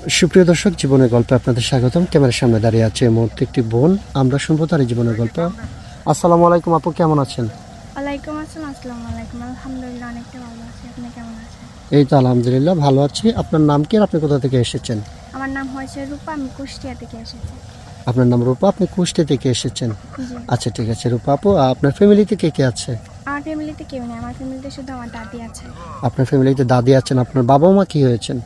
সুপ্রিয় দর্শক, জীবনের গল্পে আপনাদের স্বাগতম। ক্যামেরার সামনে দাঁড়িয়ে আছে এই মুহূর্তে একটি বোন। আমরা শুনবো তার এই জীবনের গল্প। আসসালামু আলাইকুম আপু, কেমন আছেন? ওয়ালাইকুম আসসালাম। আসসালামু আলাইকুম। আলহামদুলিল্লাহ, অনেকটা ভালো আছি। আপনি কেমন আছেন? এই তো আলহামদুলিল্লাহ ভালো আছি। আপনার নাম কি আর আপনি কোথা থেকে এসেছেন? আমার নাম হয়েছে রূপা, আমি কুষ্টিয়া থেকে এসেছি। আপনার নাম রূপা, আপনি কুষ্টিয়া থেকে এসেছেন। জি। আচ্ছা ঠিক আছে রূপা আপু, আপনার ফ্যামিলিতে কে কে আছে? আমার ফ্যামিলিতে কেউ নেই, আমার ফ্যামিলিতে শুধু আমার দাদি আছে। আপনার ফ্যামিলিতে দাদি আছেন। আপনার বাবা মা কি হয়েছেন?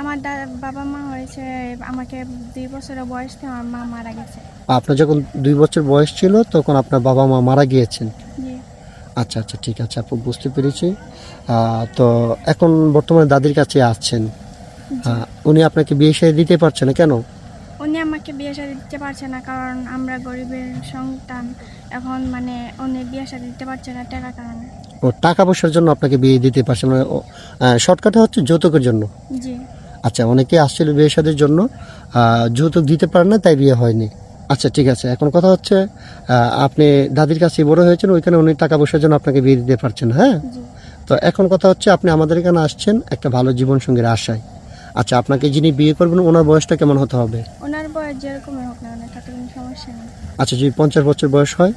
আমার বাবা মা হয়েছে, আমাকে 2 বছরের বয়স থেকে আমার মা মারা গেছে। আপনার যখন 2 বছর বয়স ছিল তখন আপনার বাবা মা মারা গিয়েছেন। জি। আচ্ছা আচ্ছা ঠিক আছে আপু, বুঝতে পেরেছি। তো এখন বর্তমানে দাদির কাছে আছেন। উনি আপনাকে বিয়ে শাদী দিতে পারছে না কেন? উনি আমাকে বিয়ে শাদী দিতে পারছে না, কারণ আমরা গরিবের সন্তান। এখন মানে উনি বিয়ে শাদী দিতে পারছে না টাকার কারণে। ও টাকা পয়সার জন্য আপনাকে বিয়ে দিতে পারছে না? শর্টকাটে হচ্ছে যৌতুকের জন্য। জি। আচ্ছা, অনেকে আসছিল বিয়ে শাদীর জন্য, যৌতুক দিতে পারেন না তাই বিয়ে হয়নি। আচ্ছা ঠিক আছে, এখন কথা হচ্ছে আপনি দাদির কাছে বড় হয়েছেন, ওইখানে উনি টাকা পয়সার জন্য আপনাকে বিয়ে দিতে পারছেন। হ্যাঁ, জি। তো এখন কথা হচ্ছে আপনি আমাদের এখানে আসছেন একটা ভালো জীবনসঙ্গীর আশায়। আচ্ছা, আপনাকে যিনি বিয়ে করবেন ওনার বয়সটা কেমন হতে হবে? ওনার বয়স যেরকমই হোক না কেন তাতে কোনো সমস্যা নেই। আচ্ছা, যদি 50 বছর বয়স হয়?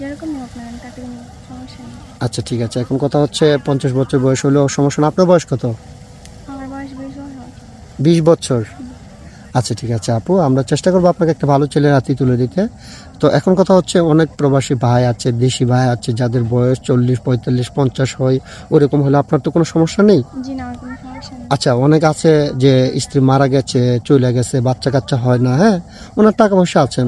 যেরকমই হোক না কেন তাতে কোনো সমস্যা নেই। আচ্ছা ঠিক আছে, এখন কথা হচ্ছে 50 বছর বয়স হলেও সমস্যা না। আপনার বয়স কত? আমার বয়স 20 বছর। 20 বছর। আচ্ছা ঠিক আছে আপু, আমরা চেষ্টা করবো আপনাকে একটা ভালো ছেলের হাতে তুলে দিতে। তো এখন কথা হচ্ছে অনেক প্রবাসী ভাই আছে, দেশি ভাই আছে যাদের বয়স 40, 45, 50 হয়, ওরকম হলে আপনার তো কোনো সমস্যা নেই। জি না, আমার কোনো সমস্যা নেই। আচ্ছা, অনেক আছে যে স্ত্রী মারা গেছে, চলে গেছে, বাচ্চা কাচ্চা হয় না। হ্যাঁ, ওনার টাকা পয়সা আছে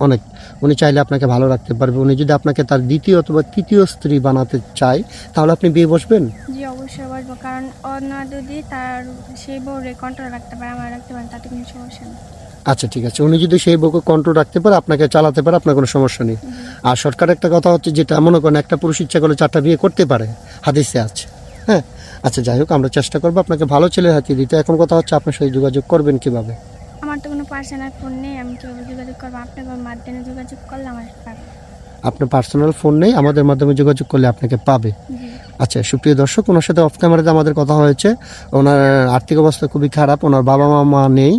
অনেক, উনি চাইলে আপনাকে ভালো রাখতে পারবে। উনি যদি আপনাকে তার দ্বিতীয় অথবা তৃতীয় স্ত্রী বানাতে চায় তাহলে আপনি বিয়ে বসবেন? জি অবশ্যই বসবো, কারণ অন্য যদি তার সেই বউরে কন্ট্রোল রাখতে পারে, আমার রাখতে পারে, তাতে কোনো সমস্যা নেই। আচ্ছা ঠিক আছে, উনি যদি সেই বউকে কন্ট্রোল রাখতে পারে, আপনাকে চালাতে পারে, আপনার কোনো সমস্যা নেই। আর সরকার একটা কথা হচ্ছে, যেটা মনে করেন একটা পুরুষ ইচ্ছা করলে 4টা বিয়ে করতে পারে, হাদিসে আছে। হ্যাঁ, আচ্ছা যাই হোক, আমরা চেষ্টা করবো আপনাকে ভালো ছেলের হাতে দিতে। এখন কথা হচ্ছে আপনার সাথে যোগাযোগ করবেন কিভাবে? আমার তো কোনো পার্সোনাল ফোন নেই, আমি কীভাবে যোগাযোগ করবো? আপনার মাধ্যমে যোগাযোগ করলে আমার পাবে। আপনার পার্সোনাল ফোন নেই, আমাদের মাধ্যমে যোগাযোগ করলে আপনাকে পাবে। জি। আচ্ছা সুপ্রিয় দর্শক, ওনার সাথে অফ ক্যামেরাতে আমাদের কথা হয়েছে। ওনার আর্থিক অবস্থা খুবই খারাপ, ওনার বাবা মা নেই,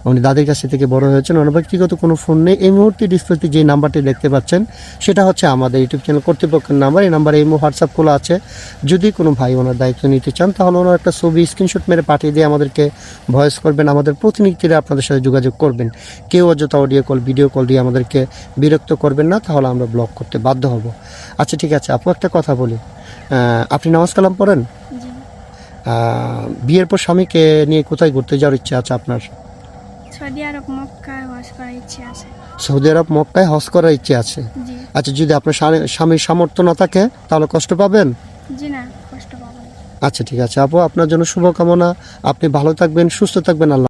উনি দাদির কাছে থেকে বড় হয়েছেন, ওনার ব্যক্তিগত কোনো ফোন নেই। এই মুহূর্তে ডিসপ্লেতে যে নাম্বারটি দেখতে পাচ্ছেন সেটা হচ্ছে আমাদের ইউটিউব চ্যানেল কর্তৃপক্ষের নাম্বার। এই নাম্বারে এই হোয়াটসঅ্যাপ খোলা আছে। যদি কোনো ভাই ওনার দায়িত্ব নিতে চান তাহলে ওনার একটা ছবি স্ক্রিনশট মেরে পাঠিয়ে দিয়ে আমাদেরকে ভয়েস করবেন, আমাদের প্রতিনিধিরা আপনাদের সাথে যোগাযোগ করবেন। কেউ অযথা অডিও কল, ভিডিও কল দিয়ে আমাদেরকে বিরক্ত করবেন না, তাহলে আমরা ব্লক করতে বাধ্য হব। আচ্ছা ঠিক আছে আপু, একটা কথা বলি, আপনি নামাজ কালাম পড়েন? জি। বিয়ের পর স্বামীকে নিয়ে কোথায় ঘুরতে যাওয়ার ইচ্ছা আছে আপনার? সৌদি আরব, মক্কায় হজ করার ইচ্ছে আছে। সৌদি আরব, মক্কায় হজ করার ইচ্ছে আছে। জি। আচ্ছা, যদি আপনার স্বামীর সামর্থ্য না থাকে তাহলে কষ্ট পাবেন? জি না, কষ্ট পাবো না। আচ্ছা ঠিক আছে আপু, আপনার জন্য শুভকামনা। আপনি ভালো থাকবেন, সুস্থ থাকবেন। আল্লাহ।